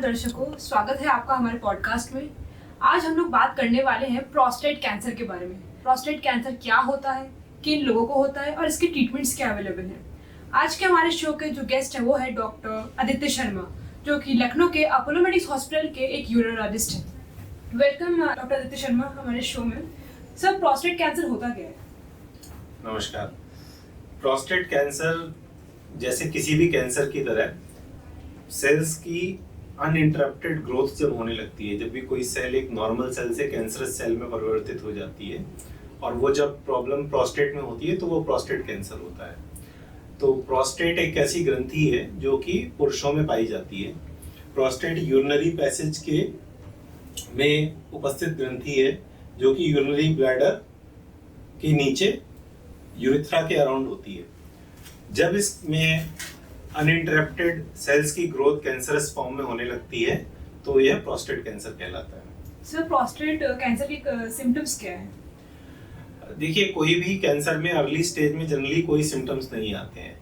दर्शकों, स्वागत है आपका हमारे पॉडकास्ट में। आज हम लोग बात करने वाले हैं प्रोस्टेट कैंसर के बारे में। प्रोस्टेट कैंसर क्या होता है, किन लोगों को होता है और इसके ट्रीटमेंट्स क्या अवेलेबल हैं। आज के हमारे शो के जो गेस्ट है वो है डॉक्टर आदित्य शर्मा, जो कि लखनऊ के अपोलो मेडिक्स हॉस्पिटल के एक यूरोलॉजिस्ट हैं। वेलकम डॉक्टर आदित्य शर्मा हमारे शो में। सर, प्रोस्टेट कैंसर होता क्या है? नमस्कार। प्रोस्टेट कैंसर जैसे किसी भी कैंसर की तरह सेल्स की अनइंटरप्टेड ग्रोथ जब होने लगती है, जब भी कोई सेल एक नॉर्मल सेल से कैंसरस सेल में परिवर्तित हो जाती है और वो जब प्रॉब्लम प्रोस्टेट में होती है तो वो प्रोस्टेट कैंसर होता है। तो प्रोस्टेट एक ऐसी ग्रंथि है जो कि पुरुषों में पाई जाती है। प्रोस्टेट यूरिनरी पैसेज के में उपस्थित ग्रंथि है जो कि यूरिनरी ब्लैडर के नीचे यूरेथ्रा के अराउंड होती है। जब इसमें अनइंटरप्टेड सेल्स की ग्रोथ कैंसरस फॉर्म में होने लगती है तो यह प्रोस्टेट कैंसर कहलाता है। सर, प्रोस्टेट कैंसर के सिम्टम्स क्या है? देखिए, कोई भी कैंसर में अर्ली स्टेज में जनरली कोई सिम्टम्स नहीं आते हैं।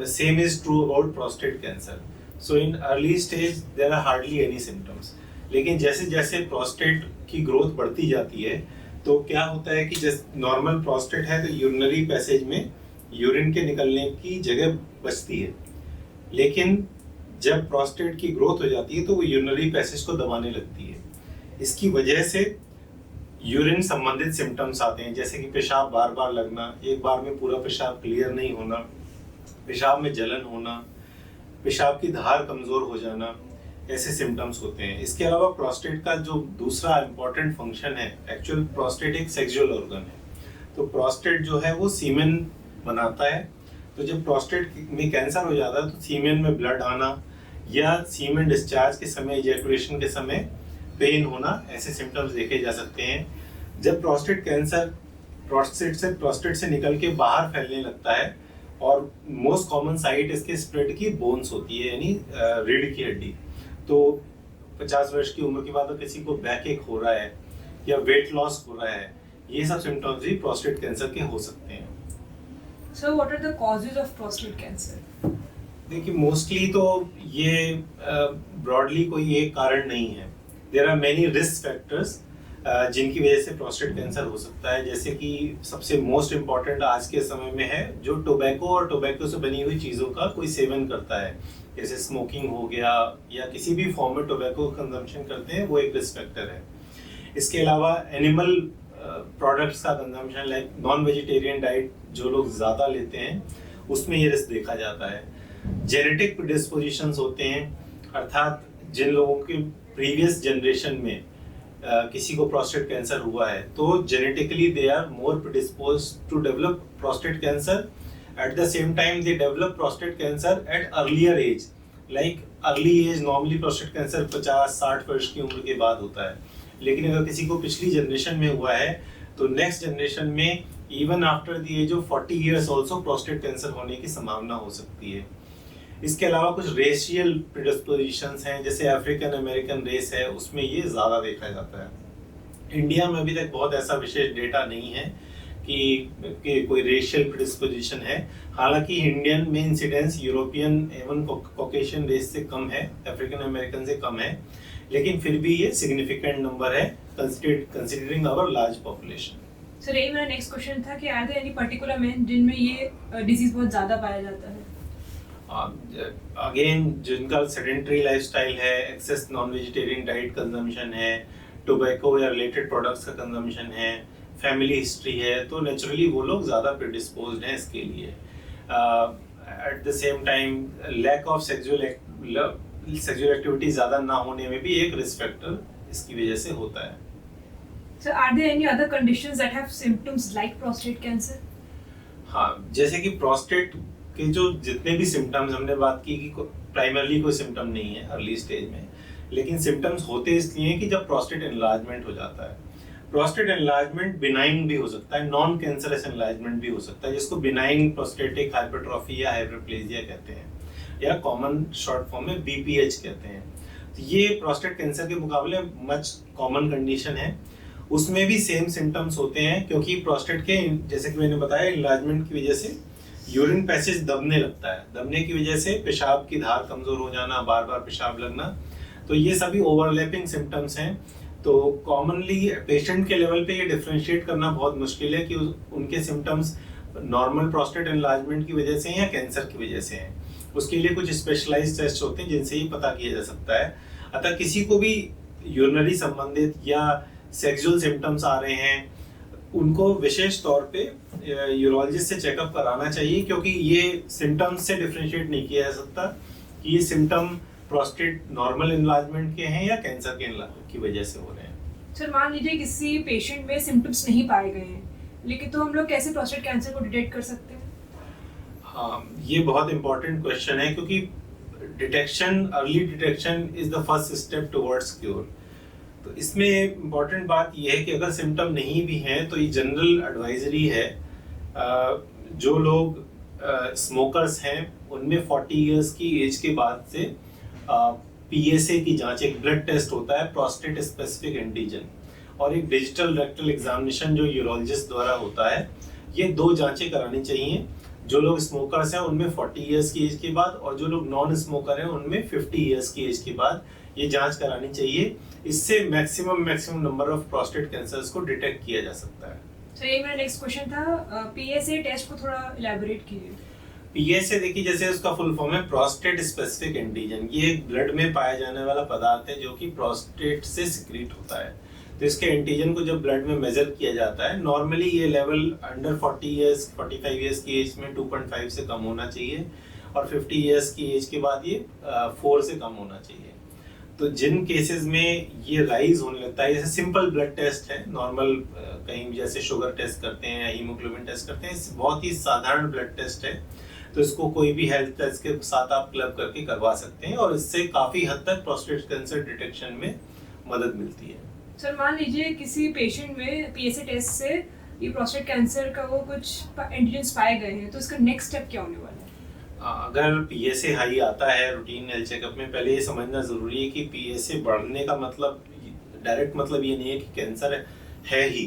Same is true about prostate cancer. So in early stage there are hardly any symptoms. लेकिन जैसे जैसे प्रोस्टेट की ग्रोथ बढ़ती जाती है तो क्या होता है कि जैसे नॉर्मल प्रोस्टेट है तो यूरिनरी पैसेज में यूरिन के निकलने की जगह बचती है, लेकिन जब प्रोस्टेट की ग्रोथ हो जाती है तो वो यूरिनरी पैसेज को दबाने लगती है। इसकी वजह से यूरिन संबंधित सिम्टम्स आते हैं, जैसे कि पेशाब बार बार लगना, एक बार में पूरा पेशाब क्लियर नहीं होना, पेशाब में जलन होना, पेशाब की धार कमजोर हो जाना, ऐसे सिम्टम्स होते हैं। इसके अलावा प्रोस्टेट का जो दूसरा इम्पोर्टेंट फंक्शन है, एक्चुअल प्रोस्टेट एक सेक्सुअल ऑर्गन है। तो प्रोस्टेट जो है वो सीमेन बनाता है। तो जब प्रोस्टेट में कैंसर हो जाता है तो सीमेन में ब्लड आना या सीमेन डिस्चार्ज के समय, इजैकुलेशन के समय पेन होना, ऐसे सिम्टम्स देखे जा सकते हैं। जब प्रोस्टेट कैंसर प्रोस्टेट से निकल के बाहर फैलने लगता है और मोस्ट कॉमन साइट इसके स्प्रेड की बोन्स होती है, यानी रीढ़ की हड्डी। तो 50 वर्ष की उम्र के बाद किसी को बैक एक हो रहा है या वेट लॉस हो रहा है, ये सब सिम्टम्स भी प्रोस्टेट कैंसर के हो सकते हैं। So what are the causes of prostate cancer? देखिए, मोस्टली तो ये ब्रॉडली कोई एक कारण नहीं है। There are many risk factors जिनकी वजह से प्रोस्टेट कैंसर हो सकता है। जैसे कि सबसे मोस्ट इम्पॉर्टेंट आज के समय में है जो टोबैको और टोबैको से बनी हुई चीज़ों का कोई सेवन करता है, जैसे स्मोकिंग हो गया या किसी भी फॉर्म में टोबैको कंजम्पशन करते हैं, वो एक रिस्क फैक्टर है। इसके अलावा एनिमल प्रोडक्ट्स का consumption, like non vegetarian diet जो लोग ज़्यादा लेते हैं उसमें ये रिस्क देखा जाता है। जेनेटिक प्रिडिस्पोजिशंस होते हैं, अर्थात जिन लोगों के प्रीवियस जनरेशन में किसी को प्रोस्टेट कैंसर हुआ है तो genetically they are more predisposed to develop prostate cancer. At the same time they develop prostate cancer at earlier age, like early age normally prostate cancer 50-60 वर्ष की उम्र के बाद होता है। लेकिन अगर किसी को पिछली जनरेशन में हुआ है तो नेक्स्ट जनरेशन में even after the age of 40 years also prostate cancer होने की संभावना हो सकती है। इसके अलावा कुछ रेशियल प्रिडिस्पोजिशंस हैं, जैसे अफ्रीकन अमेरिकन रेस है, उसमें ये ज़्यादा देखा जाता है। इंडिया में अभी तक बहुत ऐसा विशेष डेटा नहीं है कि कोई रेशियल प्रिडिस्पोजिशन है। हालांकि इंडियन में इंसिडेंस यूरोपियन एवं कॉकेशियन रेस से कम है, अफ्रीकन अमेरिकन से कम है, लेकिन फिर भी ये सिग्निफिकेंट नंबर है considering our large population. Sir, यही मेरा नेक्स्ट क्वेश्चन था कि are there any particular men जिनमें ये डिजीज बहुत ज़्यादा पाया जाता है? अगेन, जिनका सेडेंटरी लाइफस्टाइल है, excess non vegetarian diet consumption है, टोबैको या रिलेटेड प्रोडक्ट्स का कंजम्पशन है, फैमिली हिस्ट्री है, तो नेचुरली वो लोग ज़्यादा प्रिडिस्पोज्ड हैं इसके लिए। At the same time lack of sexual activity ज़्यादा ना होने में भी एक रिस्क फैक्टर इसकी वजह से होता है। So are there any other conditions that have symptoms like prostate cancer? हाँ, जैसे कि प्रोस्टेट के जो जितने भी सिम्टम्स हमने बात की कि प्राइमरली कोई सिम्टम नहीं है अर्ली स्टेज में, लेकिन सिम्टम्स होते इसलिए कि जब प्रोस्टेट एनलार्जमेंट हो जाता है। प्रोस्टेट एनलार्जमेंट बिनाइन भी हो सकता है, नॉन कैंसरस एनलार्जमेंट भी हो सकता है, जिसको बिनाइन प्रोस्टेटिक हाइपरट्रॉफी या हाइपरप्लेजिया कहते हैं, या कॉमन शॉर्ट फॉर्म में बीपीएच कहते हैं। तो ये प्रोस्टेट कैंसर के मुकाबले मच कॉमन कंडीशन है। उसमें भी सेम सिम्टम्स होते हैं, क्योंकि प्रोस्टेट के, जैसे कि मैंने बताया, इनलार्जमेंट की वजह से यूरिन पैसेज दबने लगता है। दबने की वजह से पेशाब की धार कमजोर हो जाना, बार बार पेशाब लगना, तो ये सभी ओवरलैपिंग सिम्टम्स हैं। तो कॉमनली पेशेंट के लेवल पे ये डिफरेंशिएट करना बहुत मुश्किल है कि उनके सिम्टम्स नॉर्मल प्रोस्टेट एनलार्जमेंट की वजह से हैं या कैंसर की वजह से हैं। उसके लिए कुछ स्पेशलाइज्ड टेस्ट होते हैं जिनसे ये पता किया जा सकता है। अतः किसी को भी यूरिनरी संबंधित या सेक्सुअल सिम्टम्स आ रहे हैं, उनको विशेष तौर पे यूरोलॉजिस्ट से चेकअप कराना चाहिए, क्योंकि ये सिम्टम्स से डिफरेंशिएट नहीं किया जा सकता कि ये सिम्टम प्रोस्टेट नॉर्मल एनलार्जमेंट के हैं या कैंसर के की वजह से हो रहे हैं। सर मान लीजिए किसी पेशेंट में सिम्टम्स नहीं पाए गए हैं, लेकिन तो हम लोग कैसे प्रोस्टेट कैंसर को डिटेक्ट कर सकते हैं? हाँ, ये बहुत इंपॉर्टेंट क्वेश्चन है, क्योंकि early detection is the first step towards cure. तो इसमें इम्पॉर्टेंट बात यह है कि अगर सिम्टम नहीं भी हैं तो ये जनरल एडवाइजरी है। जो लोग स्मोकर्स हैं उनमें 40 इयर्स की एज के बाद से PSA की जांच, एक ब्लड टेस्ट होता है प्रोस्टेट स्पेसिफिक एंटीजन, और एक डिजिटल रेक्टल एग्जामिनेशन जो यूरोलॉजिस्ट द्वारा होता है। ये 2 जांचें करानी चाहिए। जो लोग स्मोकर्स हैं उनमें 40 इयर्स की एज के बाद, और जो लोग नॉन स्मोकर हैं उनमें 50 इयर्स की एज के बाद ये जांच करानी चाहिए। इससे maximum number of prostate cancers को डिटेक्ट किया जा सकता है। तो ये मेरा नेक्स्ट क्वेश्चन था, PSA टेस्ट को थोड़ा इलैबोरेट कीजिए। PSA देखिए, जैसे उसका फुल फॉर्म है प्रोस्टेट स्पेसिफिक एंटीजन। ये एक ब्लड में पाया जाने वाला पदार्थ है जो कि प्रोस्टेट से सिक्रीट होता है। तो इसके एंटीजन को जब ब्लड में मेजर किया जाता है, नॉर्मली ये लेवल अंडर 45 इयर्स की एज में 2.5 से कम होना चाहिए, और 50 इयर्स की एज के बाद ये 4 से कम होना चाहिए। तो जिन केसेस में ये राइज होने लगता है, जैसे सिंपल ब्लड टेस्ट है, नॉर्मल कहीं जैसे शुगर टेस्ट करते हैं या हीमोग्लोबिन टेस्ट करते हैं, बहुत ही साधारण ब्लड टेस्ट है। तो इसको कोई भी हेल्थ टेस्ट के साथ आप क्लब करके करवा सकते हैं, और इससे काफी हद तक प्रोस्टेट कैंसर डिटेक्शन में मदद मिलती है। सर मान लीजिए किसी पेशेंट में PSA टेस्ट से ये प्रोस्टेट कैंसर का वो कुछ एंटीजन्स पाए गए हैं, तो इसका नेक्स्ट स्टेप क्या होने वाला है? अगर PSA हाई आता है रूटीन हेल्थ चेकअप में, पहले ये समझना जरूरी है कि PSA बढ़ने का मतलब, डायरेक्ट मतलब ये नहीं है कि कैंसर है ही।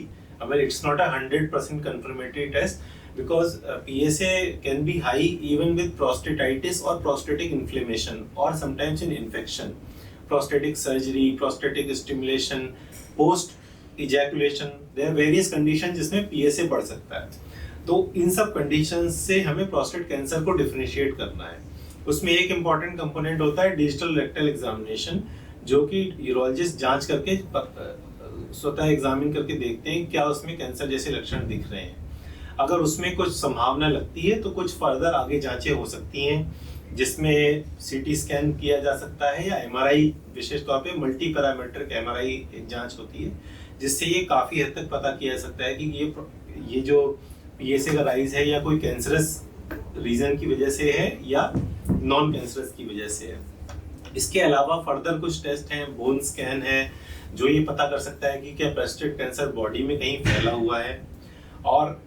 It's not a 100% confirmatory test, because PSA can be high even with prostatitis or prostatic inflammation, or sometimes in infection, prostatic surgery, prostatic stimulation, post ejaculation, there are various conditions जिसमें PSA बढ़ सकता है। तो इन सब conditions से हमें prostate cancer को differentiate करना है। उसमें एक इम्पॉर्टेंट कंपोनेंट होता है डिजिटल रेक्टल एग्जामिनेशन, जो कि यूरोलॉजिस्ट जांच करके स्वतः एग्जामिन करके देखते हैं क्या उसमें कैंसर जैसे लक्षण दिख रहे हैं। अगर उसमें कुछ संभावना लगती है तो कुछ फर्दर आगे जांचें हो सकती हैं, जिसमें CT स्कैन किया जा सकता है, या MRI, विशेष तौर पे मल्टी पैरामीट्रिक MRI एक जांच होती है, जिससे ये काफ़ी हद तक पता किया जा सकता है कि ये जो PSA का राइज है या कोई कैंसरस रीजन की वजह से है या नॉन कैंसरस की वजह से है। इसके अलावा फर्दर कुछ टेस्ट हैं, बोन स्कैन है, जो ये पता कर सकता है कि क्या प्रोस्टेट कैंसर बॉडी में कहीं फैला हुआ है। और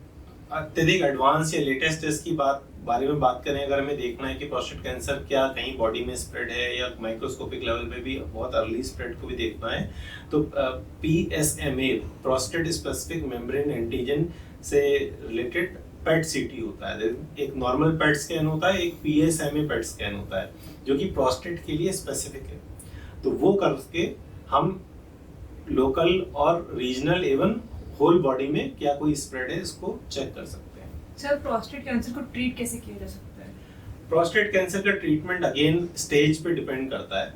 अत्यधिक एडवांस या लेटेस्ट टेस्ट की बारे में बात करें, अगर हमें देखना है कि प्रोस्टेट कैंसर क्या कहीं बॉडी में स्प्रेड है या माइक्रोस्कोपिक लेवल पे भी बहुत अर्ली स्प्रेड को भी देखना है, तो PSMA, prostate specific membrane antigen से रिलेटेड PET CT होता है। एक नॉर्मल PET स्कैन होता है, एक PSMA PET स्कैन होता है, जो कि प्रोस्टेट के लिए स्पेसिफिक है। तो वो करके हम लोकल और रीजनल एवं होल बॉडी में क्या कोई स्प्रेड है इसको चेक कर सकते हैं। सर प्रोस्टेट कैंसर को ट्रीट कैसे किया जा सकता है? प्रोस्टेट कैंसर का ट्रीटमेंट अगेन स्टेज पे डिपेंड करता है।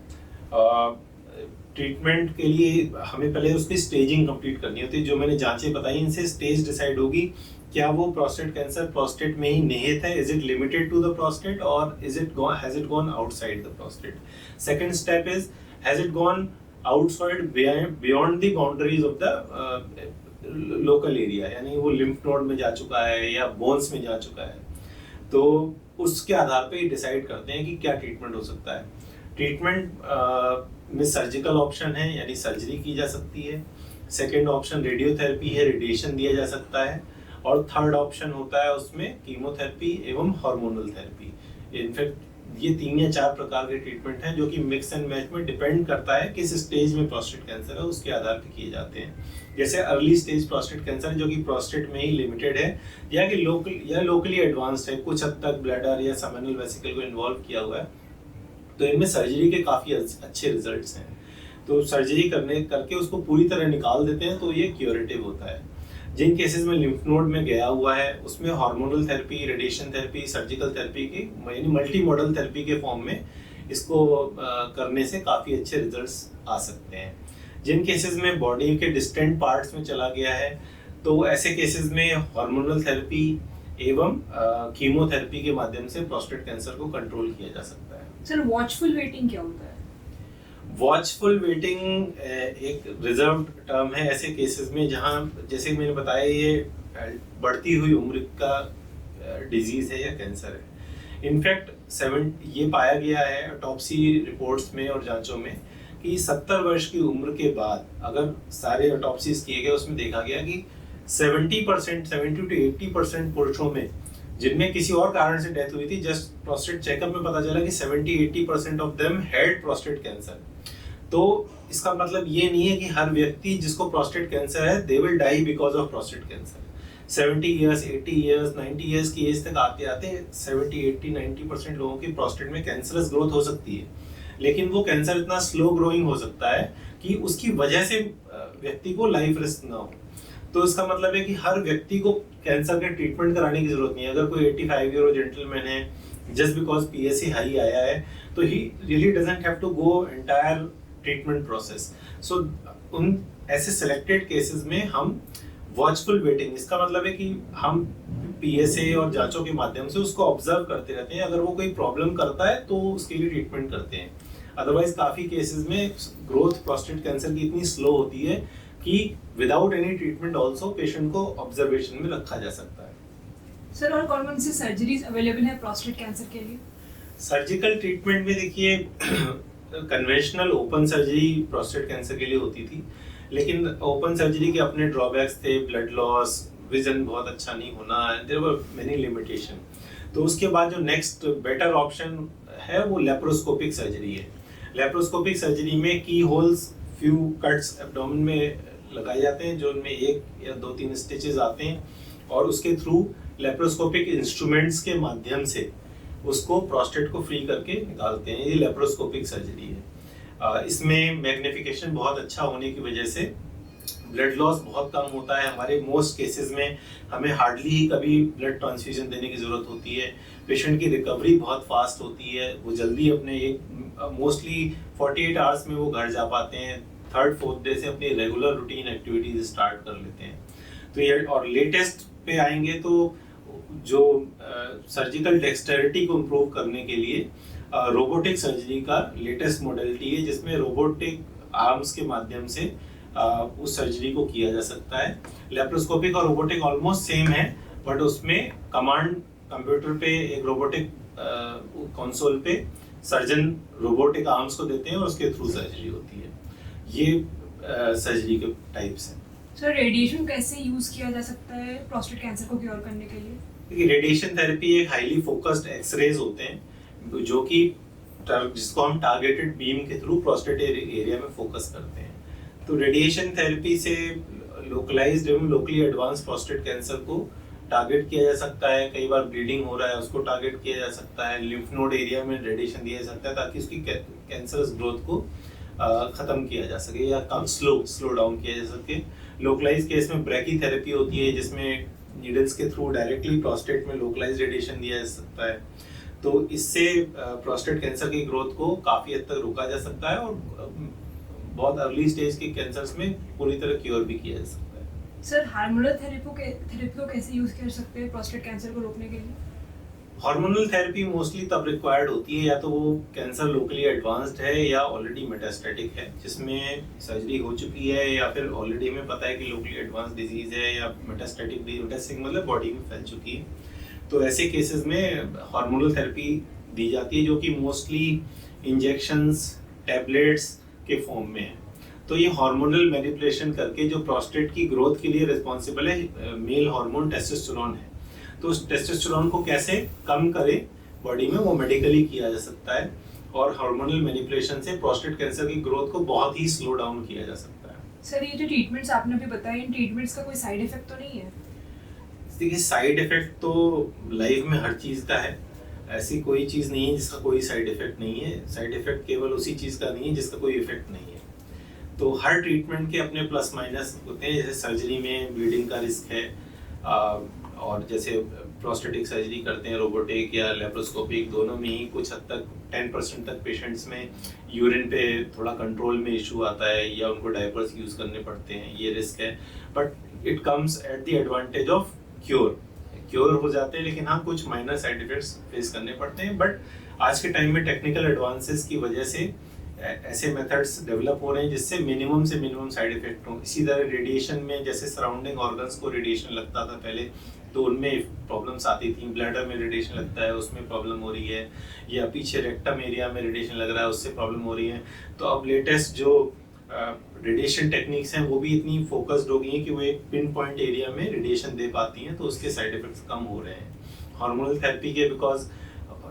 ट्रीटमेंट के लिए हमें पहले उसकी स्टेजिंग कंप्लीट करनी होती है। जो मैंने जांचें बताई, इनसे स्टेज डिसाइड होगी, क्या वो प्रोस्टेट कैंसर प्रोस्टेट में ही निहित है, is it limited to the prostate, और has it gone outside the prostate. Second step is, has it gone outside beyond the boundaries of the local area, यानी वो लिम्फ नोड में जा चुका है या बोन्स में जा चुका है। तो उसके आधार पे डिसाइड करते हैं कि क्या ट्रीटमेंट हो सकता है। ट्रीटमेंट में सर्जिकल ऑप्शन है, यानी सर्जरी की जा सकती है। सेकेंड ऑप्शन रेडियोथेरेपी है, रेडिएशन दिया जा सकता है। और थर्ड ऑप्शन होता है उसमें कीमोथेरेपी एवं हार्मोनल थेरेपी। इनफैक्ट ये 3 या 4 प्रकार के ट्रीटमेंट हैं, जो कि मिक्स एंड मैच में डिपेंड करता है किस स्टेज में प्रोस्टेट कैंसर है, उसके आधार पर किए जाते हैं। जैसे अर्ली स्टेज प्रोस्टेट कैंसर, जो कि प्रोस्टेट में ही लिमिटेड है या कि लोकली एडवांस्ड है, कुछ हद तक ब्लैडर या सेमिनल वेसिकल को इन्वॉल्व किया हुआ है, तो इनमें सर्जरी के काफ़ी अच्छे रिजल्ट्स हैं। तो सर्जरी करके उसको पूरी तरह निकाल देते हैं तो ये क्यूरेटिव होता है। जिन केसेस में लिम्फ नोड में गया हुआ है उसमें hormonal therapy, radiation therapy, surgical therapy की यानी मल्टी मॉडल थेरेपी के फॉर्म में इसको करने से काफ़ी अच्छे रिजल्ट्स आ सकते हैं। जिन केसेस में बॉडी के डिस्टेंट पार्ट्स में चला गया है तो ऐसे केसेस में हार्मोनल थेरेपी एवं कीमोथेरेपी के माध्यम से प्रोस्टेट कैंसर को कंट्रोल किया जा सकता है। सर वॉचफुल वेटिंग क्या होता है? वॉचफुल वेटिंग एक रिजर्व टर्म है ऐसे केसेस में जहां जैसे मैंने बताया ये बढ़ती हुई उम्र का डिजीज है या कैंसर है। इनफैक्ट ये पाया गया है ऑटोप्सी रिपोर्ट्स में और जांचों में कि 70 वर्ष की उम्र के बाद अगर सारे ऑटोप्सीज किए गए उसमें देखा गया कि 70% 70 to 80% पुरुषों में जिनमें किसी और कारण से डेथ हुई थी, जस्ट प्रोस्टेट चेकअप में पता चला कि 70-80% of them had prostate cancer. तो इसका मतलब ये नहीं है कि हर व्यक्ति जिसको प्रोस्टेट कैंसर है they will die because of prostate cancer. 70 years, 80 years, 90 years की एज तक आते आते 70, 80, 90% लोगों की प्रोस्टेट में कैंसरस ग्रोथ हो सकती है, लेकिन वो कैंसर इतना स्लो ग्रोइंग हो सकता है कि उसकी वजह से व्यक्ति को लाइफ रिस्क ना हो। तो इसका मतलब है कि हर व्यक्ति को कैंसर के ट्रीटमेंट कराने की जरूरत नहीं है। अगर कोई 85 ईयर ओल्ड जेंटलमैन है जस्ट बिकॉज पीएसए हाई आया है तो he really doesn't have to go entire treatment process. So उन ऐसे सिलेक्टेड केसेस में हम वॉचफुल वेटिंग, इसका मतलब है कि हम पीएसए और जांचों के माध्यम से उसको ऑब्जर्व करते रहते हैं। अगर वो कोई प्रॉब्लम करता है तो उसके लिए ट्रीटमेंट करते हैं। अदरवाइज काफी केसेस में ग्रोथ प्रोस्टेट कैंसर की इतनी स्लो होती है कि without any treatment also patient को ऑब्जर्वेशन में रखा जा सकता है। सर और कौन कौन सी सर्जरीज अवेलेबल है प्रोस्टेट कैंसर के लिए? सर्जिकल ट्रीटमेंट में देखिए conventional open surgery prostate cancer के लिए होती थी, लेकिन ओपन सर्जरी के अपने ड्रॉबैक्स थे, ब्लड लॉस, विजन बहुत अच्छा नहीं होना, देयर वर मेनी लिमिटेशन। तो उसके बाद जो नेक्स्ट बेटर ऑप्शन है वो लेप्रोस्कोपिक सर्जरी है। लेप्रोस्कोपिक सर्जरी में की होल्स, फ्यू कट्स एब्डोमेन में लगाए जाते हैं जो उनमें 1 या 2-3 स्टिचेस आते हैं और उसके थ्रू लेप्रोस्कोपिक इंस्ट्रूमेंट्स के माध्यम से उसको प्रोस्टेट को फ्री करके निकालते हैं। ये लेप्रोस्कोपिक सर्जरी है। इसमें मैग्निफिकेशन बहुत अच्छा होने की वजह से ब्लड लॉस बहुत कम होता है। हमारे मोस्ट केसेस में हमें हार्डली ही कभी ब्लड ट्रांसफ्यूजन देने की ज़रूरत होती है। पेशेंट की रिकवरी बहुत फास्ट होती है, वो जल्दी अपने मोस्टली 48 आवर्स में वो घर जा पाते हैं। 3rd-4th डे से अपनी रेगुलर रूटीन एक्टिविटीज स्टार्ट कर लेते हैं। तो ये और लेटेस्ट पे आएंगे तो जो सर्जिकल डेक्सटेरिटी को इम्प्रूव करने के लिए रोबोटिक सर्जरी का लेटेस्ट मॉडलिटी है जिसमें रोबोटिक आर्म्स के माध्यम से उस सर्जरी को किया जा सकता है। लेप्रोस्कोपिक और रोबोटिक ऑलमोस्ट सेम है, बट उसमें कमांड कंप्यूटर पे एक रोबोटिक कंसोल पे सर्जन रोबोटिक आर्म्स को देते हैं और उसके थ्रू सर्जरी होती है। ये सर्जरी के टाइप्स हैं। सर रेडिएशन कैसे यूज किया जा सकता है प्रोस्टेट कैंसर को क्योर करने के लिए? देखिए रेडिएशन थेरेपी एक हाईली फोकस्ड एक्सरेज होते हैं जो कि जिसको हम टारगेटेड बीम के थ्रू प्रोस्टेट एरिया में फोकस करते हैं। तो रेडिएशन थेरेपी से लोकलाइज्ड एवं लोकली एडवांस प्रोस्टेट कैंसर को टारगेट किया जा सकता है। कई बार ब्लीडिंग हो रहा है उसको टारगेट किया जा सकता है। लिम्फ नोड एरिया में रेडिएशन दिया जा सकता है ताकि उसकी कैंसरस ग्रोथ को खत्म किया जा सके या कम स्लो डाउन किया जा सके। लोकलाइज केस में ब्रैकीथेरेपी होती है जिसमें नीडल्स के थ्रू डायरेक्टली प्रोस्टेट में लोकलाइज रेडिएशन दिया जा सकता है। तो इससे प्रोस्टेट कैंसर की ग्रोथ को काफी हद तक रोका जा सकता है और बहुत अर्ली स्टेज के कैंसर्स में पूरी तरह क्योर भी किया जा सकता है। सर हार्मोनल थेरेपी को कैसे यूज कर सकते हैं प्रोस्टेट कैंसर को रोकने के लिए? हार्मोनल थेरेपी मोस्टली तब रिक्वायर्ड होती है या तो वो कैंसर लोकली एडवांस्ड है या ऑलरेडी मेटास्टेटिक है जिसमें सर्जरी हो चुकी है या फिर ऑलरेडी हमें पता है कि लोकली एडवांस्ड डिजीज है या मेटास्टेटिक मतलब बॉडी में फैल चुकी है। तो ऐसे केसेस में हार्मोनल थेरेपी दी जाती है जो कि मोस्टली इंजेक्शंस, टैबलेट्स के फॉर्म में है। तो ये हार्मोनल मैनिपुलेशन करके जो प्रोस्टेट की ग्रोथ के लिए रिस्पॉन्सिबल है मेल हार्मोन टेस्टोस्टेरोन है। तो उस टेस्टोस्टेरोन को कैसे कम करें बॉडी में वो मेडिकली किया जा सकता है और हार्मोनल मैनिपुलेशन से प्रोस्टेट कैंसर की ग्रोथ को बहुत ही स्लो डाउन किया जा सकता है। सर ये जो ट्रीटमेंट्स आपने अभी बताए इन ट्रीटमेंट्स का कोई साइड इफेक्ट तो नहीं है? देखिए साइड इफेक्ट तो लाइफ में हर चीज़ का है। ऐसी कोई चीज़ नहीं है जिसका कोई साइड इफेक्ट नहीं है। साइड इफेक्ट केवल उसी चीज़ का नहीं है जिसका कोई इफेक्ट नहीं है। तो हर ट्रीटमेंट के अपने प्लस माइनस होते हैं। जैसे सर्जरी में ब्लीडिंग का रिस्क है, और जैसे प्रोस्टेटिक सर्जरी करते हैं रोबोटिक या लेप्रोस्कोपिक, दोनों में ही कुछ हद तक 10% तक पेशेंट्स में यूरिन पे थोड़ा कंट्रोल में इशू आता है या उनको डायपर्स यूज़ करने पड़ते हैं, ये रिस्क है। But it comes at the advantage of cure हो जाते हैं, लेकिन हाँ कुछ माइनर साइड इफेक्ट्स फेस करने पड़ते हैं। बट आज के टाइम में टेक्निकल एडवांसेस की वजह से ऐसे मेथड्स डेवलप हो रहे हैं जिससे मिनिमम से मिनिमम साइड इफेक्ट हो। इसी तरह रेडिएशन में जैसे सराउंडिंग ऑर्गन्स को रेडिएशन लगता था पहले, तो उनमें प्रॉब्लम्स आती थी। ब्लैडर में रेडिएशन लगता है, उसमें प्रॉब्लम हो रही है, या पीछे रेक्टम एरिया में रेडिएशन लग रहा है, उससे प्रॉब्लम हो रही है। तो अब लेटेस्ट जो रेडिएशन टेक्निक्स हैं वो भी इतनी फोकस्ड हो गई हैं कि वो एक पिन पॉइंट एरिया में रेडिएशन दे पाती हैं, तो उसके साइड इफेक्ट्स कम हो रहे हैं। हार्मोनल थेरेपी के because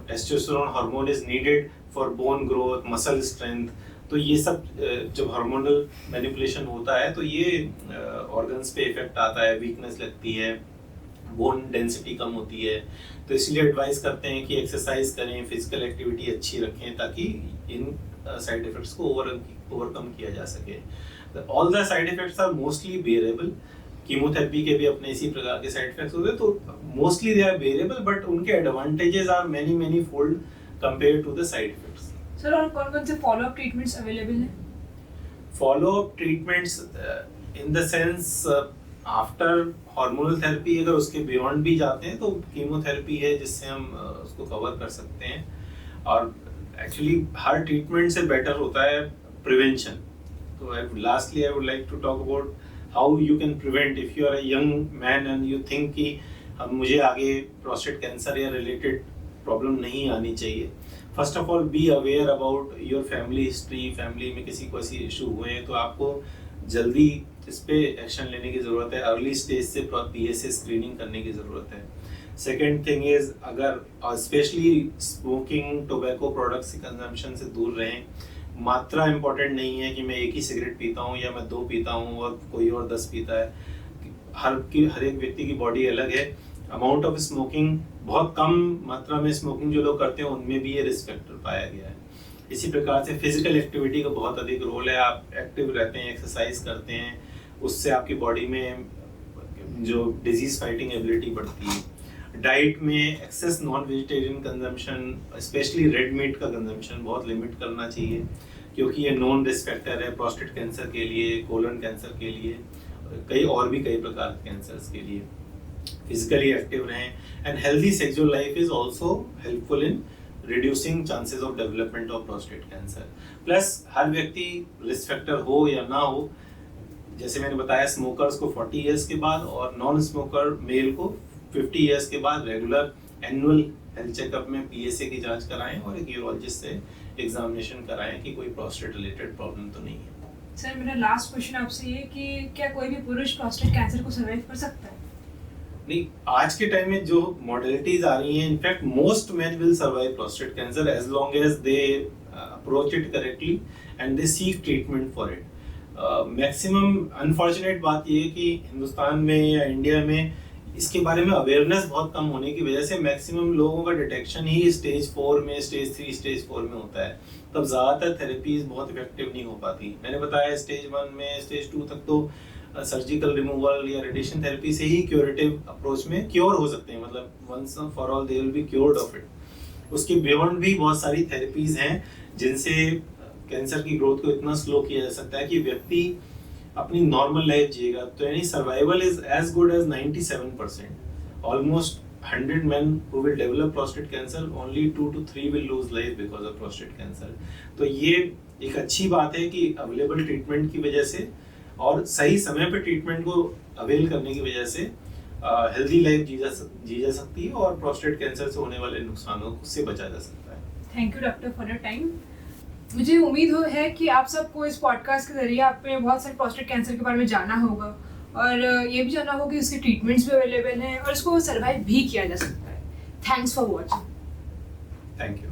testosterone hormone is needed for bone growth, muscle strength, तो ये सब जब हार्मोनल मैनिपुलेशन होता है तो ये ऑर्गन्स पे इफेक्ट आता है, वीकनेस लगती है, बोन डेंसिटी कम होती है। तो इसलिए एडवाइस करते हैं कि एक्सरसाइज करें, फिजिकल एक्टिविटी अच्छी रखें, ताकि इन साइड इफेक्ट्स को ओवरकम किया जा सके। All the side effects are mostly bearable. Chemotherapy के भी अपने इसी प्रकार के साइड इफेक्ट्स होते हैं, तो mostly they are bearable, but उनके advantages are many fold compare to the side effects. Sir, और कौन-कौन से फॉलोअप ट्रीटमेंट्स अवेलेबल हैं? Followup treatments in the sense after hormonal therapy, अगर उसके बियॉन्ड भी जाते हैं तो कीमोथेरेपी है जिससे हम उसको कवर कर सकते हैं। और एक्चुअली हर ट्रीटमेंट से बेटर होता है प्रिवेंशन। तो lastly I would like to talk about how you can prevent if you are a young man and you think कि अब मुझे आगे प्रोस्टेट कैंसर या रिलेटेड प्रॉब्लम नहीं आनी चाहिए। First of all be aware about your family history. Family में किसी को ऐसी इशू हुए हैं तो आपको जल्दी इस पे एक्शन लेने की ज़रूरत है। अर्ली स्टेज से PSA स्क्रीनिंग करने की ज़रूरत है। सेकेंड थिंग इज़, अगर स्पेशली स्मोकिंग, टोबैको प्रोडक्ट्स की कंजम्पशन से दूर रहें। मात्रा इम्पॉर्टेंट नहीं है कि मैं एक ही सिगरेट पीता हूँ या मैं 2 पीता हूँ और कोई और 10 पीता है। हर एक व्यक्ति की बॉडी अलग है। अमाउंट ऑफ स्मोकिंग, बहुत कम मात्रा में स्मोकिंग जो लोग करते हैं उनमें भी ये रिस्क फैक्टर पाया गया है। इसी प्रकार से फिजिकल एक्टिविटी का बहुत अधिक रोल है। आप एक्टिव रहते हैं, एक्सरसाइज करते हैं, उससे आपकी बॉडी में जो डिजीज फाइटिंग एबिलिटी बढ़ती है। डाइट में excess non vegetarian consumption, especially red meat का कंजम्पशन बहुत लिमिट करना चाहिए, क्योंकि ये नॉन रिस्क फैक्टर है प्रोस्टेट कैंसर के लिए, कोलन कैंसर के लिए, कई प्रकार के कैंसर्स के लिए। फिजिकली एक्टिव रहें and healthy sexual life is also helpful in reducing chances of development of prostate cancer. Plus हर व्यक्ति रिस्क फैक्टर हो या ना हो, जैसे मैंने बताया स्मोकर्स को 40 इयर्स के बाद और नॉन स्मोकर मेल को 50 इयर्स के बाद रेगुलर एनुअल हेल्थ चेकअप में PSA की जांच कराएं और एक यूरोलॉजिस्ट से एग्जामिनेशन कराएं कि कोई प्रोस्टेट रिलेटेड प्रॉब्लम तो नहीं है। सर, मेरा लास्ट क्वेश्चन आपसे ये कि क्या कोई भी पुरुष प्रोस्टेट कैंसर को सर्वाइव कर सकता है? नहीं, आज के टाइम में जो मॉडलिटीज आ रही हैं, in fact most men will survive prostate cancer as long as they approach it correctly and they seek treatment for it. Maximum unfortunate बात ये है कि हिंदुस्तान में या इंडिया में इसके बारे में अवेयरनेस बहुत कम होने की वजह से मैक्सिमम लोगों का डिटेक्शन ही स्टेज 4 में, स्टेज 3, स्टेज 4 में होता है। तब ज़्यादातर थेरेपीज बहुत इफेक्टिव नहीं हो पाती। मैंने बताया स्टेज 1 में, स्टेज 2 तक तो सर्जिकल रिमूवल या रेडिएशन थेरेपी से ही क्यूरेटिव अप्रोच में क्योर हो सकते हैं, मतलब once for all they will be cured of it. उसके बियॉन्ड भी बहुत सारी थेरेपीज हैं जिनसे कैंसर की ग्रोथ को इतना स्लो किया जा सकता है कि व्यक्ति अपनी नॉर्मल लाइफ जिएगा। तो यानी survival is as good as 97%। Almost 100 men who will develop prostate cancer, only 2 to 3 will lose life because of prostate cancer। तो ये एक अच्छी बात है कि अवेलेबल ट्रीटमेंट की वजह से और सही समय पे ट्रीटमेंट को अवेल करने की वजह से हेल्दी लाइफ जी जा सकती है और प्रोस्टेट कैंसर से होने वाले नुकसानों से बचा जा सकता है। Thank you doctor for your time. मुझे उम्मीद है कि आप सबको इस पॉडकास्ट के जरिए आपने बहुत सारे प्रोस्टेट कैंसर के बारे में जाना होगा और ये भी जाना होगा कि उसके ट्रीटमेंट्स भी अवेलेबल हैं और इसको सर्वाइव भी किया जा सकता है। Thanks for watching. Thank you.